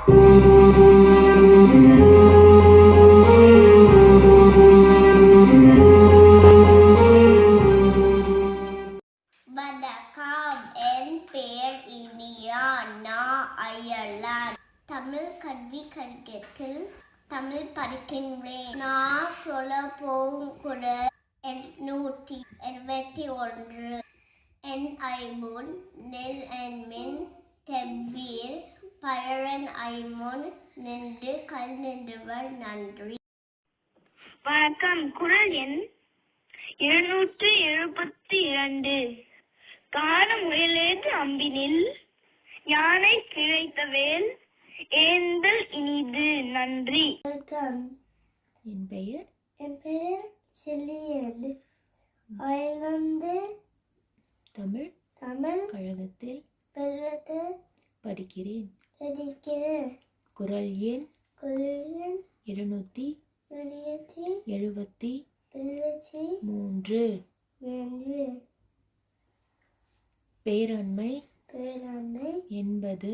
வணக்கம், என் பெயர் இனியா. நான் அயர்லாந்து தமிழ் கல்வி கழகத்தில் தமிழ் படிக்கின்றேன். நான் சொல்ல போகும் குரல் 821. என் ஐமுன் நெல் என்மின் தெவ்வீர் பழரன் ஐமுன் நின்று கல் நின்றவர் நன்றி. வணக்கம். குரல் எண் 272. காண முயலேற்று அம்பினில் யானை கிழைத்தவேல் ஏந்தல் இனிது. நன்றி. என் பெயர் செல்லியன். அயர்லாந்து தமிழ் கழகத்தில் படிக்கிறேன். குரல் எண் 273. பேராண்மை என்பது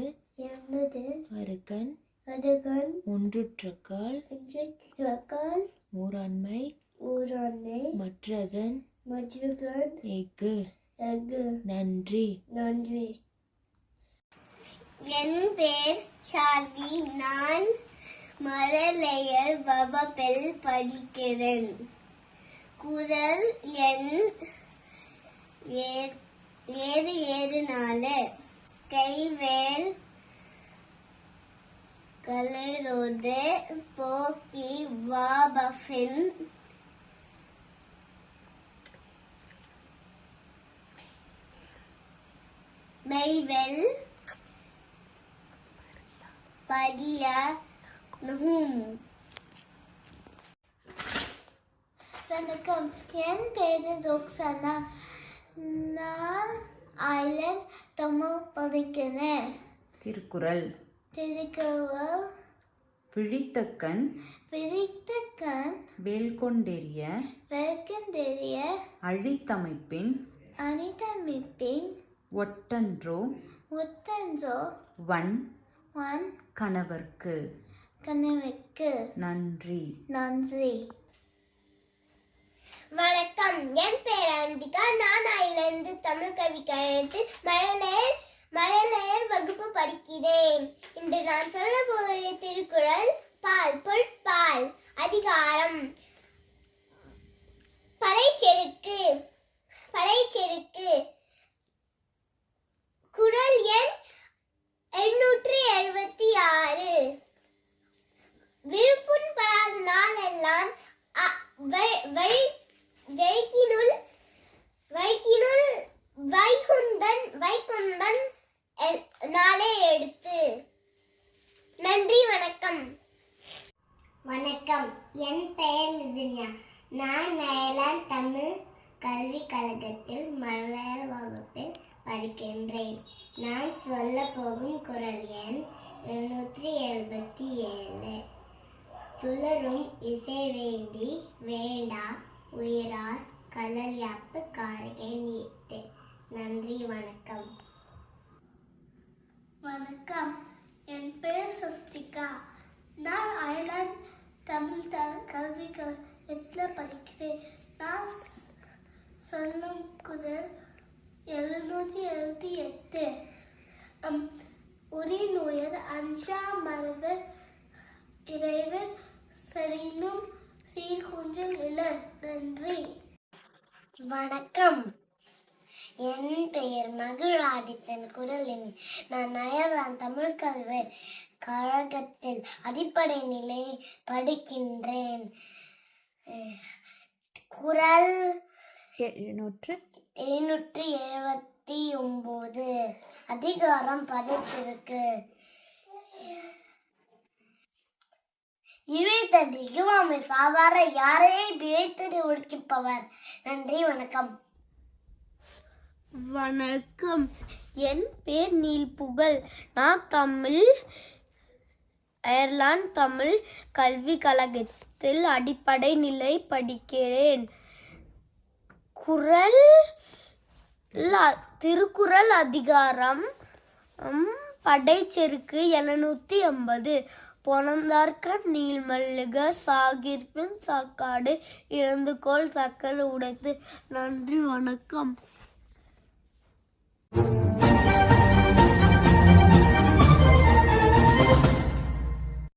அருகன் ஒன்றுற்றக்கால் ஊராண்மை மற்றதன் எஃகு. நன்றி. என் பெயர் ஷால்வி. நான் மழலையர் வகுப்பில் படிக்கிறேன். குரல் எண் 774. கைவேல் களரோடு போக்கி வாபஃபின் மெய்வெல் படிய நுகும். வணக்கம், என் பெயர் ரோக்ஸானா. நான் அயர்லாந்து தமிழ் படிக்கிறேன். திருக்குறள் விழித்தக்கண் வேல்கொண்டெறிய அழித்தமைப்பின் ஒட்டன்றோ வன் கணவர்க்கு. நன்றி. வணக்கம், என் பெயர் அந்திகா. நான் அயர்லாந்து தமிழ் கல்வி கழகத்தில் மழலையர் வகுப்பு படிக்கிறேன். இன்று நான் சொல்ல போகிற திருக்குறள் பொருட்பால். அதிகாரம் படைச்செருக்கு. குறள் எண் 876. விருப்புண்படாத நாளெல்லாம் வைகுந்தன் நாளே எடுத்து. நன்றி. வணக்கம். என் பெயர் லிதின்யா. நான் அயர்லாந்து தமிழ் கல்வி கழகத்தில் மழலையர் வகுப்பில் படிக்கின்றேன். நான் சொல்ல போகும் குரல் எண் 277. சுழரும் இசை வேண்டி வேண்டா உயிரார் கலல் யாப்பு காரிகை நீட்டு. நன்றி. வணக்கம், என் பெயர் சஸ்திகா. நான் அயர்லாந்து தமிழ் கல்வி கழகத்தில் படிக்கிறேன். நான் சொல்லும் குரல் 778. உரிநுயர் அஞ்சா மரபர் இறைவர் சரினும் சீர்குன்றல் இலர். நன்றி. வணக்கம், என் பெயர் மகிழாதித்தன். குரல் எண். நான் அயர்லாந்து தமிழ் கல்வி கழகத்தில் அடிப்படை நிலை படிக்கின்றேன். குரல் 779. அதிகாரம் படைச்செருக்கு. இழைத்தது இகுவாமை சாவார யாரையை பிழைத்தது ஒடுக்கிப்பவர். நன்றி. வணக்கம், என் பேர் நீல்புகழ். நான் அயர்லாந்து தமிழ் கல்வி கழகத்தில் அடிப்படை நிலை படிக்கிறேன். திருக்குறள் அதிகாரம் படைச்செருக்கு 780. பொனந்தார்கண் நீள்மல்லுக சாகிர்பின் சாக்காடு இழந்துகோள் தக்கல் உடைத்து. நன்றி, வணக்கம்.